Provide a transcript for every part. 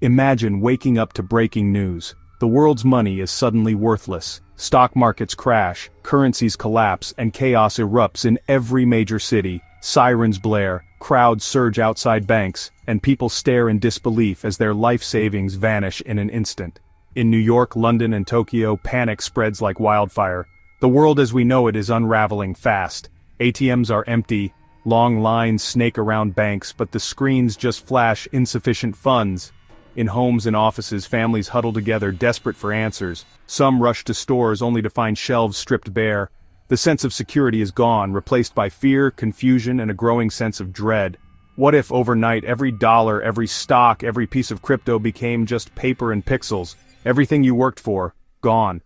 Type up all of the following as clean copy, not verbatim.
Imagine waking up to breaking news. The world's money is suddenly worthless. Stock markets crash, currencies collapse, and chaos erupts in every major city. Sirens blare, crowds surge outside banks, and people stare in disbelief as their life savings vanish in an instant. In New York, London, and Tokyo, panic spreads like wildfire. The world as we know it is unraveling fast. ATMs are empty, long lines snake around banks, but the screens just flash insufficient funds. In homes and offices, families huddle together, desperate for answers. Some rush to stores only to find shelves stripped bare. The sense of security is gone, replaced by fear, confusion, and a growing sense of dread. What if overnight every dollar, every stock, every piece of crypto became just paper and pixels? Everything you worked for, gone.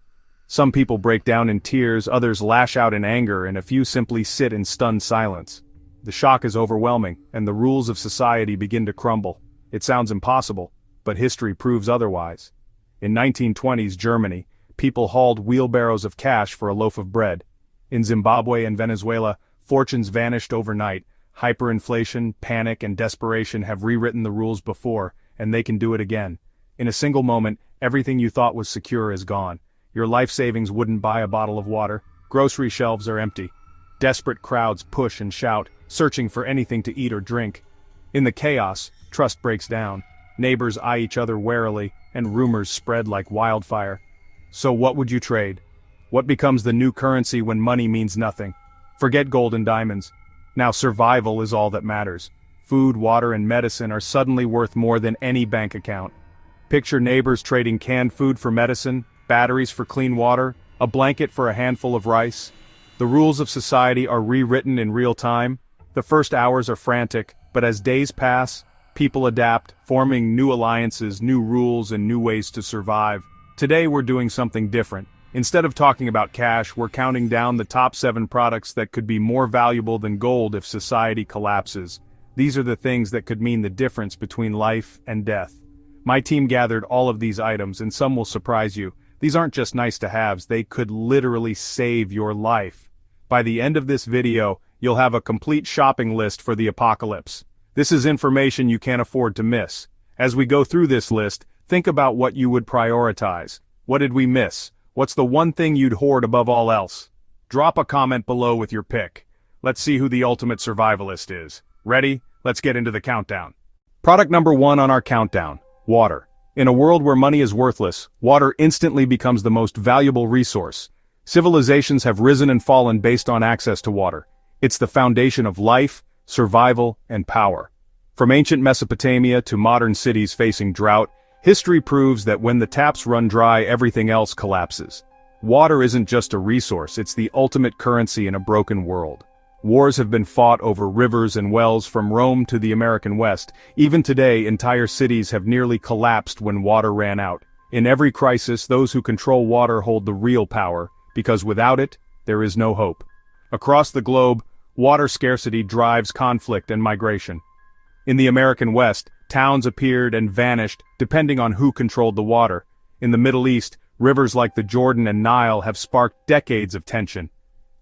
Some people break down in tears, others lash out in anger, and a few simply sit in stunned silence. The shock is overwhelming, and the rules of society begin to crumble. It sounds impossible, but history proves otherwise. In 1920s Germany, people hauled wheelbarrows of cash for a loaf of bread. In Zimbabwe and Venezuela, fortunes vanished overnight. Hyperinflation, panic, and desperation have rewritten the rules before, and they can do it again. In a single moment, everything you thought was secure is gone. Your life savings wouldn't buy a bottle of water. Grocery shelves are empty. Desperate crowds push and shout, searching for anything to eat or drink. In the chaos, trust breaks down. Neighbors eye each other warily, and rumors spread like wildfire. So what would you trade? What becomes the new currency when money means nothing? Forget gold and diamonds. Now survival is all that matters. Food, water, and medicine are suddenly worth more than any bank account. Picture neighbors trading canned food for medicine, batteries for clean water, a blanket for a handful of rice. The rules of society are rewritten in real time. The first hours are frantic, but as days pass, people adapt, forming new alliances, new rules, and new ways to survive. Today we're doing something different. Instead of talking about cash, we're counting down the top 7 products that could be more valuable than gold if society collapses. These are the things that could mean the difference between life and death. My team gathered all of these items, and some will surprise you. These aren't just nice-to-haves, they could literally save your life. By the end of this video, you'll have a complete shopping list for the apocalypse. This is information you can't afford to miss. As we go through this list, think about what you would prioritize. What did we miss? What's the one thing you'd hoard above all else? Drop a comment below with your pick. Let's see who the ultimate survivalist is. Ready? Let's get into the countdown. Product number 1 on our countdown: water. In a world where money is worthless, water instantly becomes the most valuable resource. Civilizations have risen and fallen based on access to water. It's the foundation of life, survival, and power. From ancient Mesopotamia to modern cities facing drought, history proves that when the taps run dry, everything else collapses. Water isn't just a resource, it's the ultimate currency in a broken world. Wars have been fought over rivers and wells from Rome to the American West. Even today, entire cities have nearly collapsed when water ran out. In every crisis, those who control water hold the real power, because without it, there is no hope. Across the globe, water scarcity drives conflict and migration. In the American West, towns appeared and vanished depending on who controlled the water. In the Middle East, rivers like the Jordan and Nile have sparked decades of tension.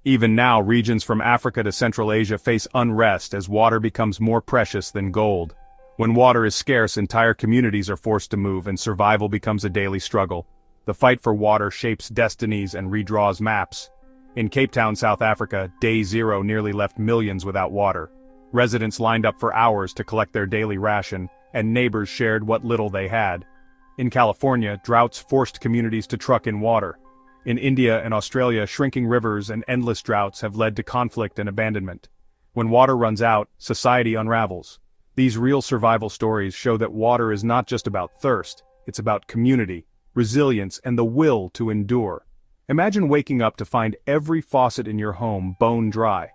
Even now, regions from Africa to Central Asia face unrest as water becomes more precious than gold. When water is scarce, entire communities are forced to move and survival becomes a daily struggle. The fight for water shapes destinies and redraws maps. In Cape Town, South Africa, Day Zero nearly left millions without water. Residents lined up for hours to collect their daily ration, and neighbors shared what little they had. In California, droughts forced communities to truck in water. In India and Australia, shrinking rivers and endless droughts have led to conflict and abandonment. When water runs out, society unravels. These real survival stories show that water is not just about thirst, it's about community, resilience, and the will to endure. Imagine waking up to find every faucet in your home bone dry.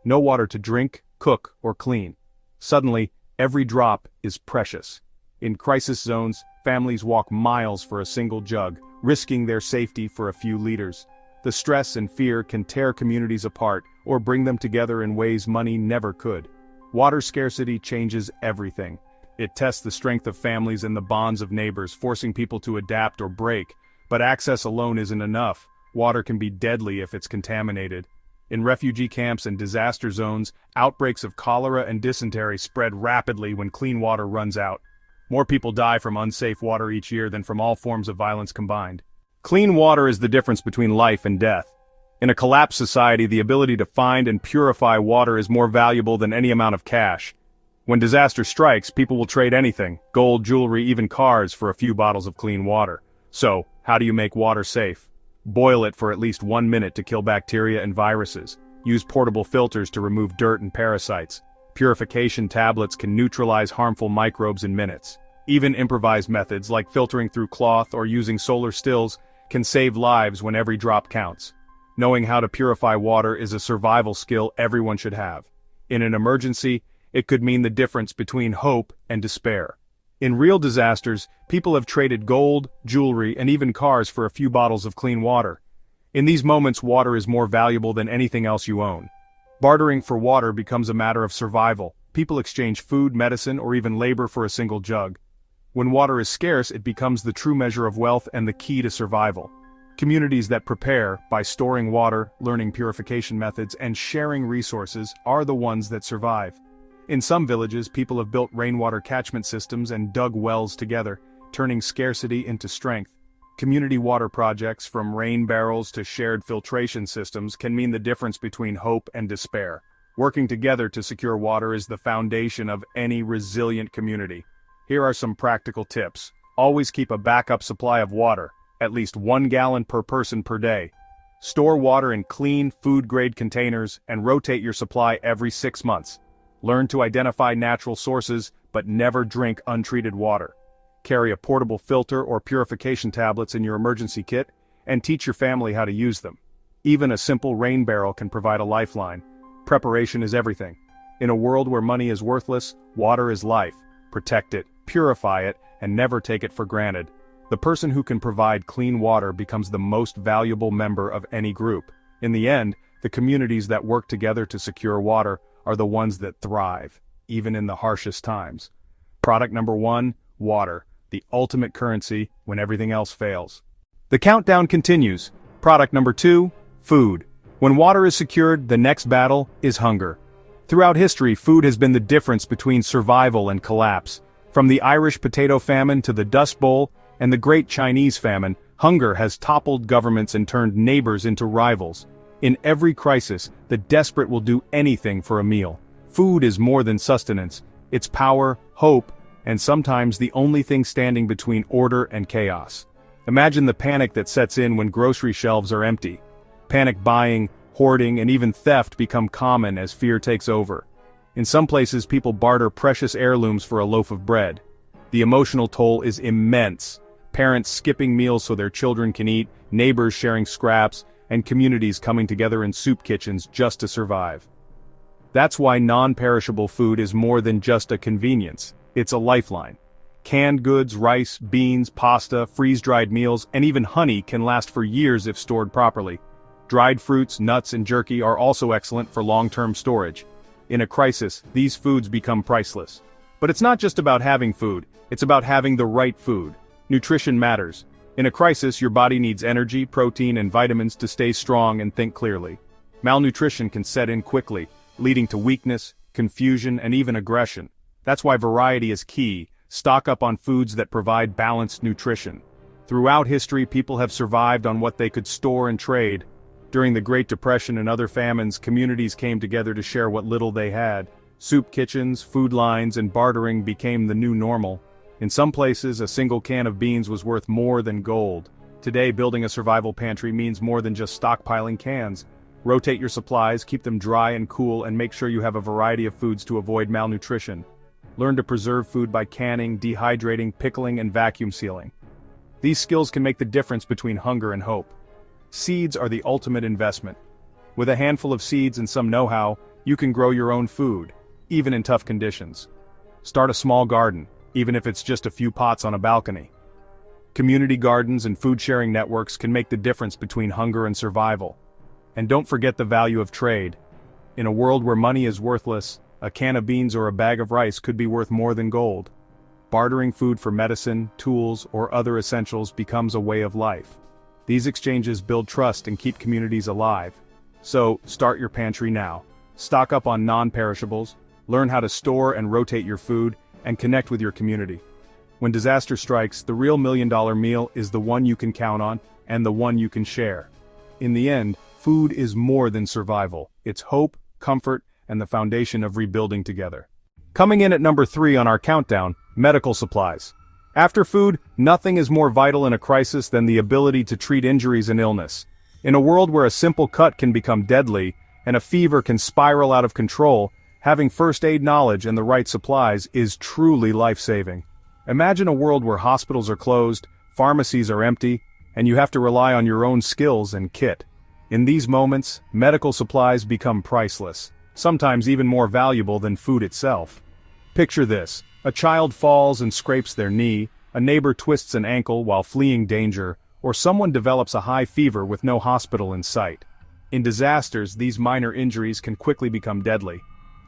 No water to drink, cook, or clean. Suddenly, every drop is precious. In crisis zones, families walk miles for a single jug, risking their safety for a few liters. The stress and fear can tear communities apart or bring them together in ways money never could. Water scarcity changes everything. It tests the strength of families and the bonds of neighbors, forcing people to adapt or break. But access alone isn't enough. Water can be deadly if it's contaminated. In refugee camps and disaster zones, outbreaks of cholera and dysentery spread rapidly when clean water runs out. More people die from unsafe water each year than from all forms of violence combined. Clean water is the difference between life and death. In a collapsed society, the ability to find and purify water is more valuable than any amount of cash. When disaster strikes, people will trade anything, gold, jewelry, even cars, for a few bottles of clean water. So, how do you make water safe? Boil it for at least 1 minute to kill bacteria and viruses. Use portable filters to remove dirt and parasites. Purification tablets can neutralize harmful microbes in minutes. Even improvised methods like filtering through cloth or using solar stills can save lives when every drop counts. Knowing how to purify water is a survival skill everyone should have. In an emergency, it could mean the difference between hope and despair. In real disasters, people have traded gold, jewelry, and even cars for a few bottles of clean water. In these moments, water is more valuable than anything else you own. Bartering for water becomes a matter of survival. People exchange food, medicine, or even labor for a single jug. When water is scarce, it becomes the true measure of wealth and the key to survival. Communities that prepare by storing water, learning purification methods, and sharing resources are the ones that survive. In some villages, people have built rainwater catchment systems and dug wells together, turning scarcity into strength. Community water projects, from rain barrels to shared filtration systems, can mean the difference between hope and despair. Working together to secure water is the foundation of any resilient community. Here are some practical tips. Always keep a backup supply of water, at least 1 gallon per person per day. Store water in clean, food-grade containers and rotate your supply every 6 months. Learn to identify natural sources, but never drink untreated water. Carry a portable filter or purification tablets in your emergency kit, and teach your family how to use them. Even a simple rain barrel can provide a lifeline. Preparation is everything. In a world where money is worthless, water is life. Protect it, purify it, and never take it for granted. The person who can provide clean water becomes the most valuable member of any group. In the end, the communities that work together to secure water are the ones that thrive, even in the harshest times. Product number 1, water, the ultimate currency when everything else fails. The countdown continues. Product number 2, food. When water is secured, the next battle is hunger. Throughout history, food has been the difference between survival and collapse. From the Irish potato famine to the Dust Bowl and the Great Chinese Famine, hunger has toppled governments and turned neighbors into rivals. In every crisis, the desperate will do anything for a meal. Food is more than sustenance. It's power, hope, and sometimes the only thing standing between order and chaos. Imagine the panic that sets in when grocery shelves are empty. Panic buying, hoarding, and even theft become common as fear takes over. In some places, people barter precious heirlooms for a loaf of bread. The emotional toll is immense. Parents skipping meals so their children can eat, neighbors sharing scraps, and communities coming together in soup kitchens just to survive. That's why non-perishable food is more than just a convenience. It's a lifeline. Canned goods, rice, beans, pasta, freeze-dried meals, and even honey can last for years if stored properly. Dried fruits, nuts, and jerky are also excellent for long-term storage. In a crisis, these foods become priceless. But it's not just about having food, it's about having the right food. Nutrition matters. In a crisis, your body needs energy, protein, and vitamins to stay strong and think clearly. Malnutrition can set in quickly, leading to weakness, confusion, and even aggression. That's why variety is key. Stock up on foods that provide balanced nutrition. Throughout history, people have survived on what they could store and trade. During the Great Depression and other famines, communities came together to share what little they had. Soup kitchens, food lines, and bartering became the new normal. In some places, a single can of beans was worth more than gold. Today, building a survival pantry means more than just stockpiling cans. Rotate your supplies, keep them dry and cool, and make sure you have a variety of foods to avoid malnutrition. Learn to preserve food by canning, dehydrating, pickling, and vacuum sealing. These skills can make the difference between hunger and hope. Seeds are the ultimate investment. With a handful of seeds and some know-how, you can grow your own food, even in tough conditions. Start a small garden, even if it's just a few pots on a balcony. Community gardens and food-sharing networks can make the difference between hunger and survival. And don't forget the value of trade. In a world where money is worthless, a can of beans or a bag of rice could be worth more than gold. Bartering food for medicine, tools, or other essentials becomes a way of life. These exchanges build trust and keep communities alive. So, start your pantry now. Stock up on non-perishables, learn how to store and rotate your food, and connect with your community. When disaster strikes, the real million-dollar meal is the one you can count on, and the one you can share. In the end, food is more than survival. It's hope, comfort, and the foundation of rebuilding together. Coming in at number 3 on our countdown, medical supplies. After food, nothing is more vital in a crisis than the ability to treat injuries and illness. In a world where a simple cut can become deadly, and a fever can spiral out of control, having first aid knowledge and the right supplies is truly life-saving. Imagine a world where hospitals are closed, pharmacies are empty, and you have to rely on your own skills and kit. In these moments, medical supplies become priceless, sometimes even more valuable than food itself. Picture this: a child falls and scrapes their knee, a neighbor twists an ankle while fleeing danger, or someone develops a high fever with no hospital in sight. In disasters, these minor injuries can quickly become deadly.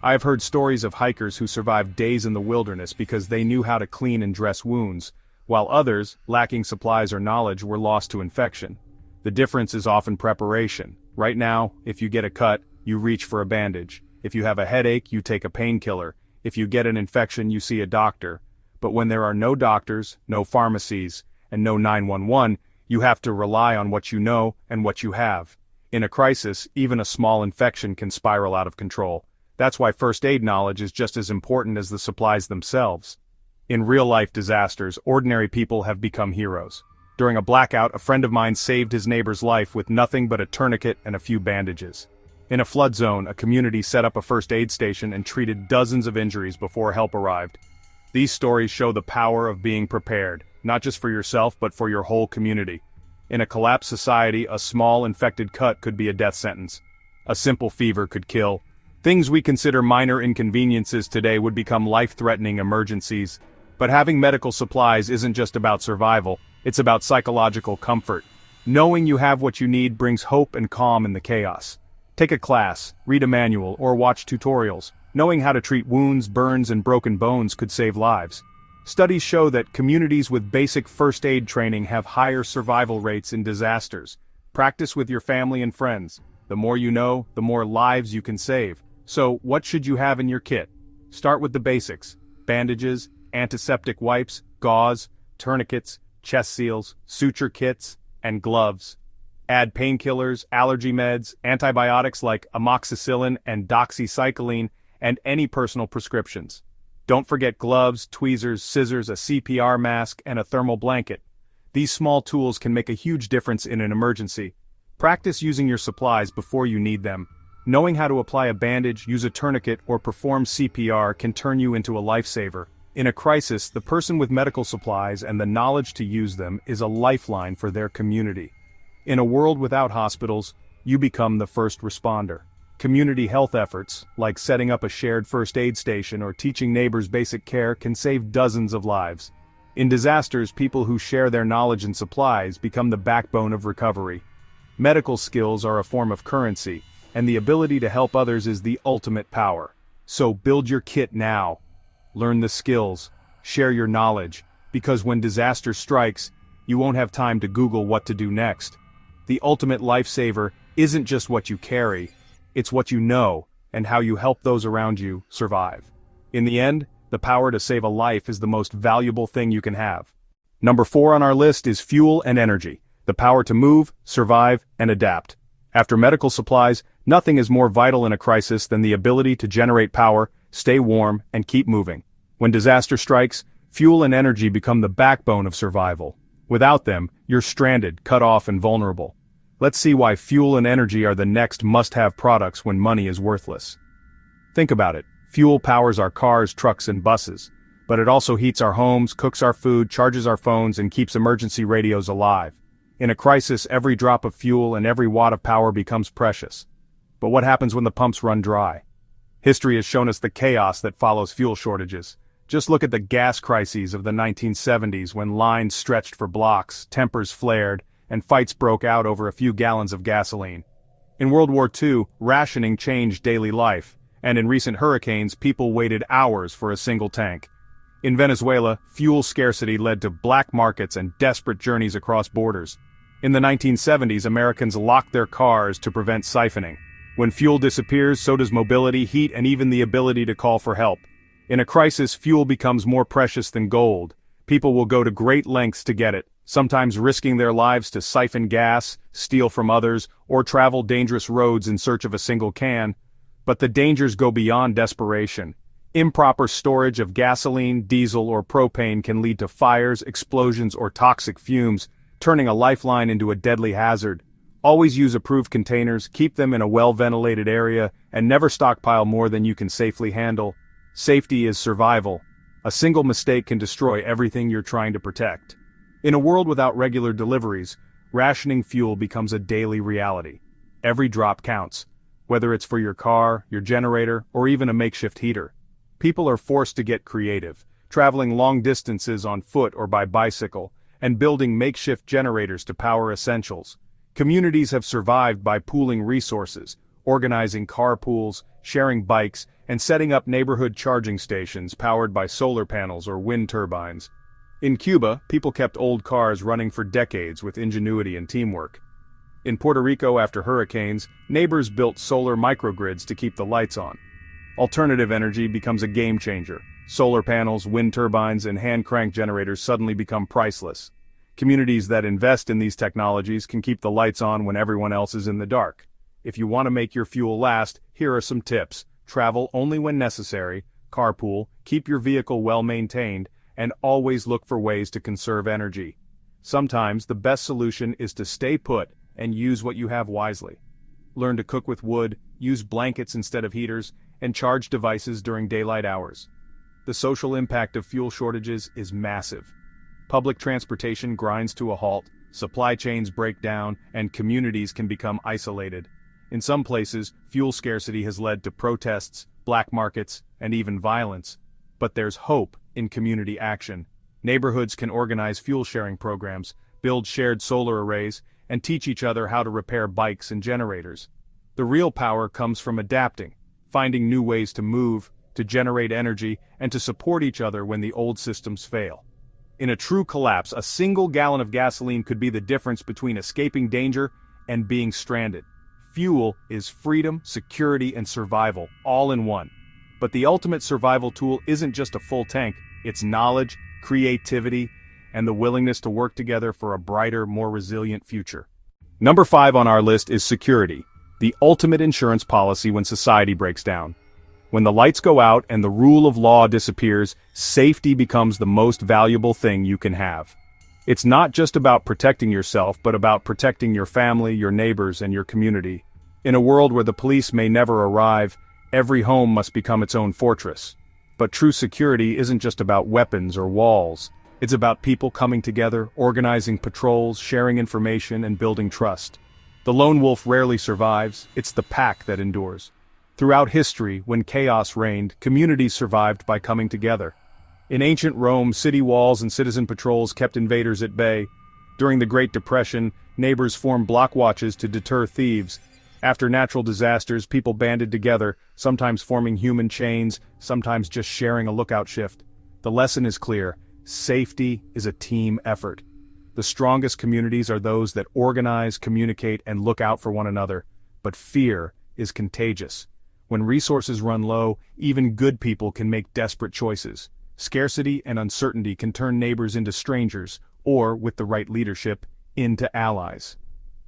I have heard stories of hikers who survived days in the wilderness because they knew how to clean and dress wounds, while others, lacking supplies or knowledge, were lost to infection. The difference is often preparation. Right now, if you get a cut, you reach for a bandage. If you have a headache, you take a painkiller. If you get an infection, you see a doctor. But when there are no doctors, no pharmacies, and no 911, you have to rely on what you know and what you have. In a crisis, even a small infection can spiral out of control. That's why first aid knowledge is just as important as the supplies themselves. In real-life disasters, ordinary people have become heroes. During a blackout, a friend of mine saved his neighbor's life with nothing but a tourniquet and a few bandages. In a flood zone, a community set up a first aid station and treated dozens of injuries before help arrived. These stories show the power of being prepared, not just for yourself but for your whole community. In a collapsed society, a small infected cut could be a death sentence. A simple fever could kill. Things we consider minor inconveniences today would become life-threatening emergencies. But having medical supplies isn't just about survival, it's about psychological comfort. Knowing you have what you need brings hope and calm in the chaos. Take a class, read a manual, or watch tutorials. Knowing how to treat wounds, burns, and broken bones could save lives. Studies show that communities with basic first aid training have higher survival rates in disasters. Practice with your family and friends. The more you know, the more lives you can save. So, what should you have in your kit? Start with the basics: bandages, antiseptic wipes, gauze, tourniquets, chest seals, suture kits, and gloves. Add painkillers, allergy meds, antibiotics like amoxicillin and doxycycline, and any personal prescriptions. Don't forget gloves, tweezers, scissors, a CPR mask, and a thermal blanket. These small tools can make a huge difference in an emergency. Practice using your supplies before you need them. Knowing how to apply a bandage, use a tourniquet, or perform CPR can turn you into a lifesaver. In a crisis, the person with medical supplies and the knowledge to use them is a lifeline for their community. In a world without hospitals, you become the first responder. Community health efforts, like setting up a shared first aid station or teaching neighbors basic care, can save dozens of lives. In disasters, people who share their knowledge and supplies become the backbone of recovery. Medical skills are a form of currency, and the ability to help others is the ultimate power. So build your kit now. Learn the skills, share your knowledge, because when disaster strikes, you won't have time to Google what to do next. The ultimate lifesaver isn't just what you carry, it's what you know, and how you help those around you survive. In the end, the power to save a life is the most valuable thing you can have. Number 4 on our list is fuel and energy, the power to move, survive, and adapt. After medical supplies, nothing is more vital in a crisis than the ability to generate power, stay warm, and keep moving. When disaster strikes, fuel and energy become the backbone of survival. Without them, you're stranded, cut off, and vulnerable. Let's see why fuel and energy are the next must-have products when money is worthless. Think about it. Fuel powers our cars, trucks, and buses. But it also heats our homes, cooks our food, charges our phones, and keeps emergency radios alive. In a crisis, every drop of fuel and every watt of power becomes precious. But what happens when the pumps run dry? History has shown us the chaos that follows fuel shortages. Just look at the gas crises of the 1970s when lines stretched for blocks, tempers flared, and fights broke out over a few gallons of gasoline. In World War II, rationing changed daily life, and in recent hurricanes, people waited hours for a single tank. In Venezuela, fuel scarcity led to black markets and desperate journeys across borders. In the 1970s, Americans locked their cars to prevent siphoning. When fuel disappears, so does mobility, heat, and even the ability to call for help. In a crisis, fuel becomes more precious than gold, People will go to great lengths to get it, sometimes risking their lives to siphon gas, steal from others, or travel dangerous roads in search of a single can. But the dangers go beyond desperation. Improper storage of gasoline, diesel, or propane can lead to fires, explosions, or toxic fumes, turning a lifeline into a deadly hazard. Always use approved containers, keep them in a well-ventilated area, and never stockpile more than you can safely handle. Safety is survival. A single mistake can destroy everything you're trying to protect. In a world without regular deliveries, rationing fuel becomes a daily reality. Every drop counts, whether it's for your car, your generator, or even a makeshift heater. People are forced to get creative, traveling long distances on foot or by bicycle, and building makeshift generators to power essentials. Communities have survived by pooling resources, organizing carpools, sharing bikes, and setting up neighborhood charging stations powered by solar panels or wind turbines. In Cuba, people kept old cars running for decades with ingenuity and teamwork. In Puerto Rico after hurricanes, neighbors built solar microgrids to keep the lights on. Alternative energy becomes a game changer. Solar panels, wind turbines, and hand-crank generators suddenly become priceless. Communities that invest in these technologies can keep the lights on when everyone else is in the dark. If you want to make your fuel last, here are some tips. Travel only when necessary, carpool, keep your vehicle well maintained, and always look for ways to conserve energy. Sometimes the best solution is to stay put and use what you have wisely. Learn to cook with wood, use blankets instead of heaters, and charge devices during daylight hours. The social impact of fuel shortages is massive. Public transportation grinds to a halt, supply chains break down, and communities can become isolated. In some places, fuel scarcity has led to protests, black markets, and even violence. But there's hope in community action. Neighborhoods can organize fuel-sharing programs, build shared solar arrays, and teach each other how to repair bikes and generators. The real power comes from adapting, finding new ways to move, to generate energy, and to support each other when the old systems fail. In a true collapse, a single gallon of gasoline could be the difference between escaping danger and being stranded. Fuel is freedom, security, and survival, all in one. But the ultimate survival tool isn't just a full tank, it's knowledge, creativity, and the willingness to work together for a brighter, more resilient future. Number 5 on our list is security, the ultimate insurance policy when society breaks down. When the lights go out and the rule of law disappears, safety becomes the most valuable thing you can have. It's not just about protecting yourself, but about protecting your family, your neighbors, and your community. In a world where the police may never arrive, every home must become its own fortress. But true security isn't just about weapons or walls. It's about people coming together, organizing patrols, sharing information, and building trust. The lone wolf rarely survives, it's the pack that endures. Throughout history, when chaos reigned, communities survived by coming together. In ancient Rome, city walls and citizen patrols kept invaders at bay. During the Great Depression, neighbors formed block watches to deter thieves. After natural disasters, people banded together, sometimes forming human chains, sometimes just sharing a lookout shift. The lesson is clear: safety is a team effort. The strongest communities are those that organize, communicate, and look out for one another. But fear is contagious. When resources run low, even good people can make desperate choices. Scarcity and uncertainty can turn neighbors into strangers, or, with the right leadership, into allies.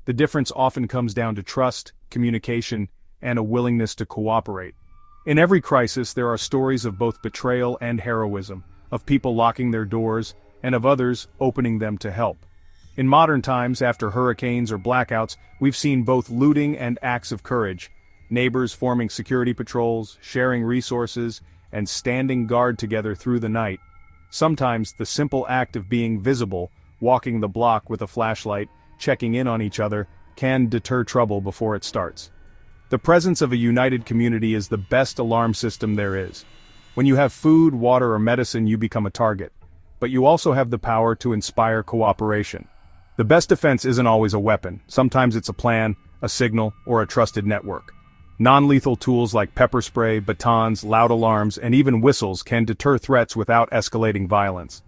The difference often comes down to trust, communication, and a willingness to cooperate. In every crisis, there are stories of both betrayal and heroism, of people locking their doors, and of others opening them to help. In modern times, after hurricanes or blackouts, we've seen both looting and acts of courage. Neighbors forming security patrols, sharing resources, and standing guard together through the night. Sometimes the simple act of being visible, walking the block with a flashlight, checking in on each other, can deter trouble before it starts. The presence of a united community is the best alarm system there is. When you have food, water, or medicine, you become a target. But you also have the power to inspire cooperation. The best defense isn't always a weapon. Sometimes it's a plan, a signal, or a trusted network. Non-lethal tools like pepper spray, batons, loud alarms, and even whistles can deter threats without escalating violence.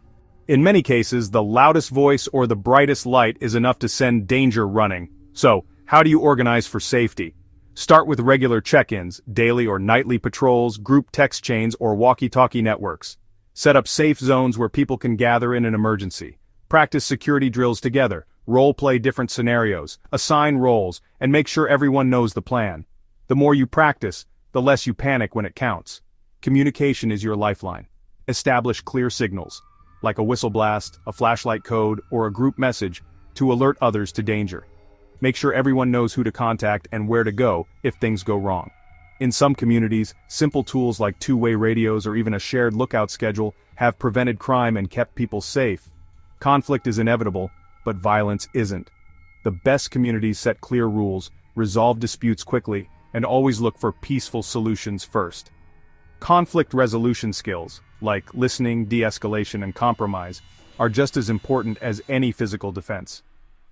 In many cases, the loudest voice or the brightest light is enough to send danger running. So, how do you organize for safety? Start with regular check-ins, daily or nightly patrols, group text chains, or walkie-talkie networks. Set up safe zones where people can gather in an emergency. Practice security drills together, role-play different scenarios, assign roles, and make sure everyone knows the plan. The more you practice, the less you panic when it counts. Communication is your lifeline. Establish clear signals, like a whistle blast, a flashlight code, or a group message, to alert others to danger. Make sure everyone knows who to contact and where to go if things go wrong. In some communities, simple tools like two-way radios or even a shared lookout schedule have prevented crime and kept people safe. Conflict is inevitable, but violence isn't. The best communities set clear rules, resolve disputes quickly, and always look for peaceful solutions first. Conflict resolution skills, like listening, de-escalation, and compromise, are just as important as any physical defense.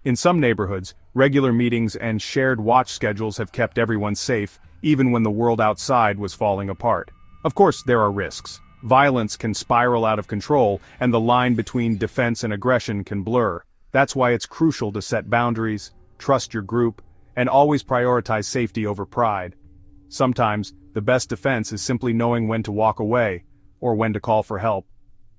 In some neighborhoods, regular meetings and shared watch schedules have kept everyone safe, even when the world outside was falling apart. Of course, there are risks. Violence can spiral out of control, and the line between defense and aggression can blur. That's why it's crucial to set boundaries, trust your group, and always prioritize safety over pride. Sometimes, the best defense is simply knowing when to walk away, or when to call for help.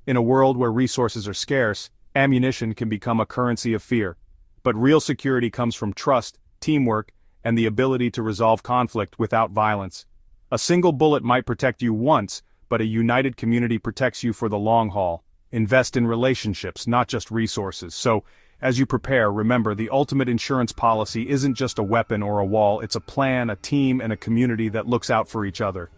In a world where resources are scarce, ammunition can become a currency of fear. But real security comes from trust, teamwork, and the ability to resolve conflict without violence. A single bullet might protect you once, but a united community protects you for the long haul. Invest in relationships, not just resources. So, as you prepare, remember the ultimate insurance policy isn't just a weapon or a wall, it's a plan, a team, and a community that looks out for each other.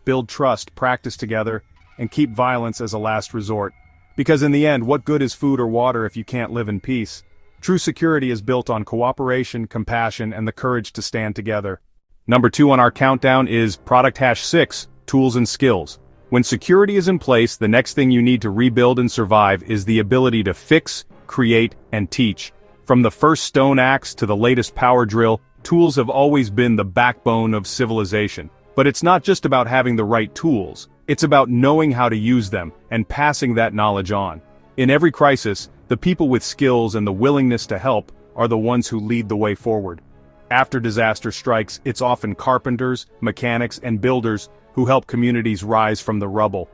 Build trust, practice together, and keep violence as a last resort. Because in the end, what good is food or water if you can't live in peace? True security is built on cooperation, compassion, and the courage to stand together. Number 2 on our countdown is product #6, tools and skills. When security is in place, the next thing you need to rebuild and survive is the ability to fix, create, and teach. From the first stone axe to the latest power drill, tools have always been the backbone of civilization. But it's not just about having the right tools, it's about knowing how to use them and passing that knowledge on. In every crisis, the people with skills and the willingness to help are the ones who lead the way forward. After disaster strikes, it's often carpenters, mechanics, and builders who help communities rise from the rubble.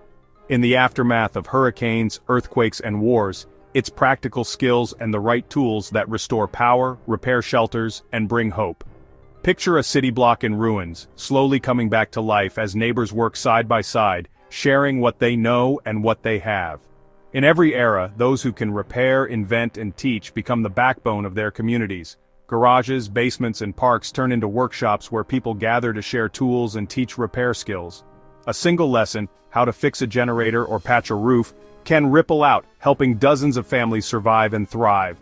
In the aftermath of hurricanes, earthquakes, and wars, it's practical skills and the right tools that restore power, repair shelters, and bring hope. Picture a city block in ruins, slowly coming back to life as neighbors work side by side, sharing what they know and what they have. In every era, those who can repair, invent, and teach become the backbone of their communities. Garages, basements, and parks turn into workshops where people gather to share tools and teach repair skills. A single lesson, how to fix a generator or patch a roof, can ripple out, helping dozens of families survive and thrive.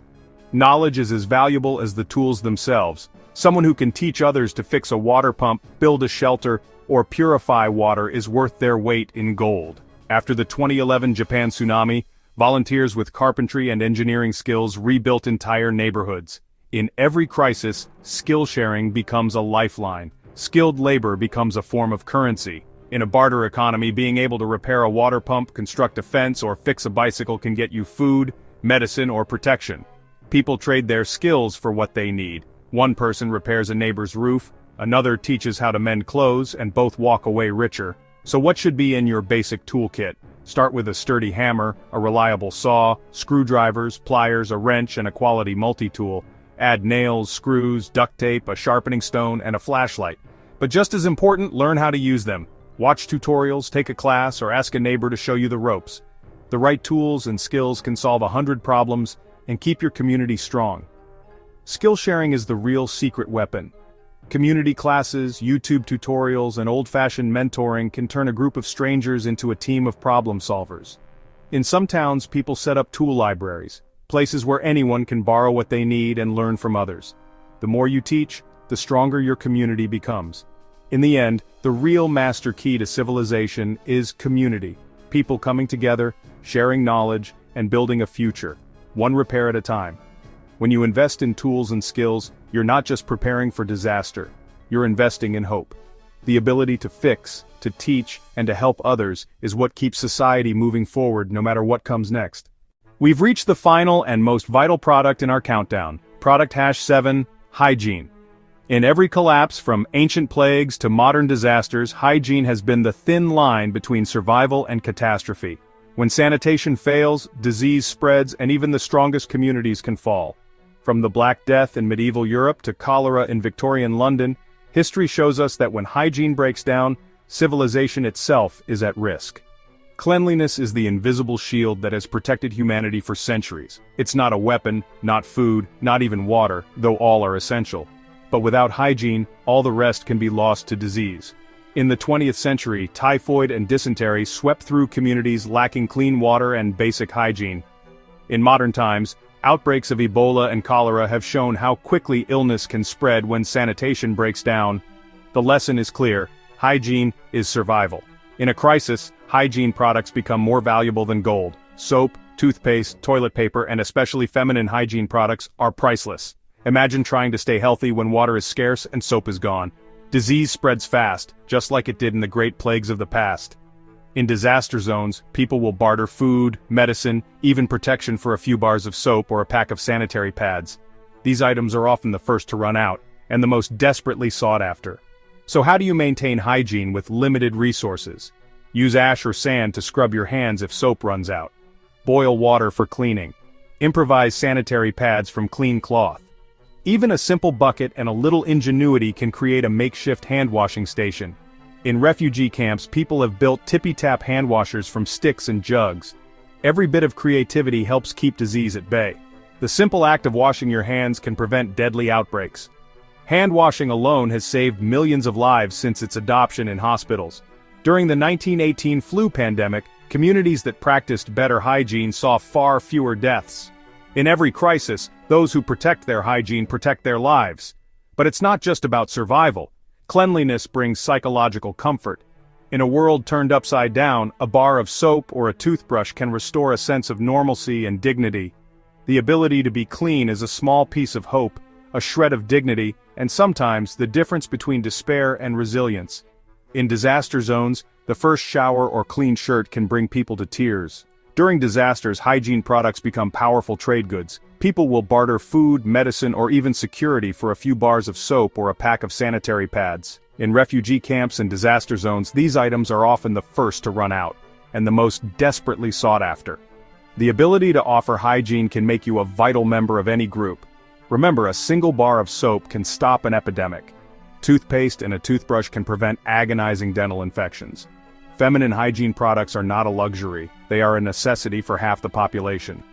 Knowledge is as valuable as the tools themselves. Someone who can teach others to fix a water pump, build a shelter, or purify water is worth their weight in gold. After the 2011 Japan tsunami, volunteers with carpentry and engineering skills rebuilt entire neighborhoods. In every crisis, skill sharing becomes a lifeline. Skilled labor becomes a form of currency. In a barter economy, being able to repair a water pump, construct a fence, or fix a bicycle can get you food, medicine, or protection. People trade their skills for what they need. One person repairs a neighbor's roof, another teaches how to mend clothes, and both walk away richer. So what should be in your basic toolkit? Start with a sturdy hammer, a reliable saw, screwdrivers, pliers, a wrench, and a quality multi-tool. Add nails, screws, duct tape, a sharpening stone, and a flashlight. But just as important, learn how to use them. Watch tutorials, take a class, or ask a neighbor to show you the ropes. The right tools and skills can solve 100 problems and keep your community strong. Skill sharing is the real secret weapon. Community classes, YouTube tutorials, and old-fashioned mentoring can turn a group of strangers into a team of problem solvers. In some towns, people set up tool libraries, places where anyone can borrow what they need and learn from others. The more you teach, the stronger your community becomes. In the end, the real master key to civilization is community. People coming together, sharing knowledge, and building a future, one repair at a time. When you invest in tools and skills, you're not just preparing for disaster, you're investing in hope. The ability to fix, to teach, and to help others is what keeps society moving forward no matter what comes next. We've reached the final and most vital product in our countdown, product #7, hygiene. In every collapse, from ancient plagues to modern disasters, hygiene has been the thin line between survival and catastrophe. When sanitation fails, disease spreads and even the strongest communities can fall. From the Black Death in medieval Europe to cholera in Victorian London, history shows us that when hygiene breaks down, civilization itself is at risk. Cleanliness is the invisible shield that has protected humanity for centuries. It's not a weapon, not food, not even water, though all are essential. But without hygiene, all the rest can be lost to disease. In the 20th century, typhoid and dysentery swept through communities lacking clean water and basic hygiene. In modern times, outbreaks of Ebola and cholera have shown how quickly illness can spread when sanitation breaks down. The lesson is clear: hygiene is survival. In a crisis, hygiene products become more valuable than gold. Soap, toothpaste, toilet paper, and especially feminine hygiene products are priceless. Imagine trying to stay healthy when water is scarce and soap is gone. Disease spreads fast, just like it did in the great plagues of the past. In disaster zones, people will barter food, medicine, even protection for a few bars of soap or a pack of sanitary pads. These items are often the first to run out, and the most desperately sought after. So how do you maintain hygiene with limited resources? Use ash or sand to scrub your hands if soap runs out. Boil water for cleaning. Improvise sanitary pads from clean cloth. Even a simple bucket and a little ingenuity can create a makeshift hand-washing station. In refugee camps, people have built tippy-tap hand washers from sticks and jugs. Every bit of creativity helps keep disease at bay. The simple act of washing your hands can prevent deadly outbreaks. Hand washing alone has saved millions of lives since its adoption in hospitals. During the 1918 flu pandemic, communities that practiced better hygiene saw far fewer deaths. In every crisis, those who protect their hygiene protect their lives. But it's not just about survival. Cleanliness brings psychological comfort. In a world turned upside down, a bar of soap or a toothbrush can restore a sense of normalcy and dignity. The ability to be clean is a small piece of hope, a shred of dignity, and sometimes the difference between despair and resilience. In disaster zones, the first shower or clean shirt can bring people to tears. During disasters, hygiene products become powerful trade goods. People will barter food, medicine, or even security for a few bars of soap or a pack of sanitary pads. In refugee camps and disaster zones, these items are often the first to run out, and the most desperately sought after. The ability to offer hygiene can make you a vital member of any group. Remember, a single bar of soap can stop an epidemic. Toothpaste and a toothbrush can prevent agonizing dental infections. Feminine hygiene products are not a luxury, they are a necessity for half the population.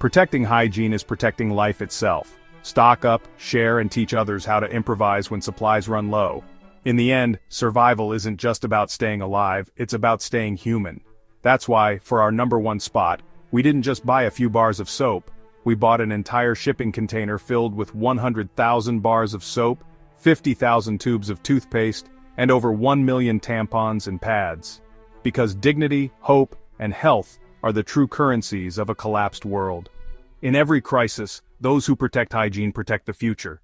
Protecting hygiene is protecting life itself. Stock up, share, and teach others how to improvise when supplies run low. In the end, survival isn't just about staying alive, it's about staying human. That's why, for our #1 spot, we didn't just buy a few bars of soap. We bought an entire shipping container filled with 100,000 bars of soap, 50,000 tubes of toothpaste, and over 1 million tampons and pads. Because dignity, hope, and health are the true currencies of a collapsed world. In every crisis, those who protect hygiene protect the future.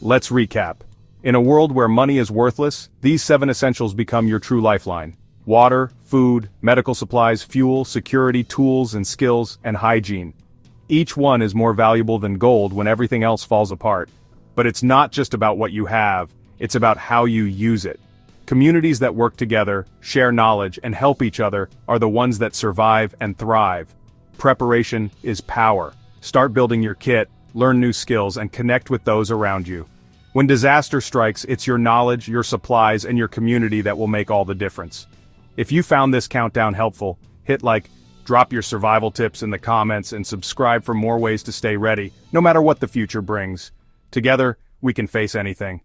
Let's recap. In a world where money is worthless, these 7 essentials become your true lifeline. Water, food, medical supplies, fuel, security, tools and skills, and hygiene. Each one is more valuable than gold when everything else falls apart. But it's not just about what you have, it's about how you use it. Communities that work together, share knowledge, and help each other are the ones that survive and thrive. Preparation is power. Start building your kit, learn new skills, and connect with those around you. When disaster strikes, it's your knowledge, your supplies, and your community that will make all the difference. If you found this countdown helpful, hit like, drop your survival tips in the comments, and subscribe for more ways to stay ready, no matter what the future brings. Together, we can face anything.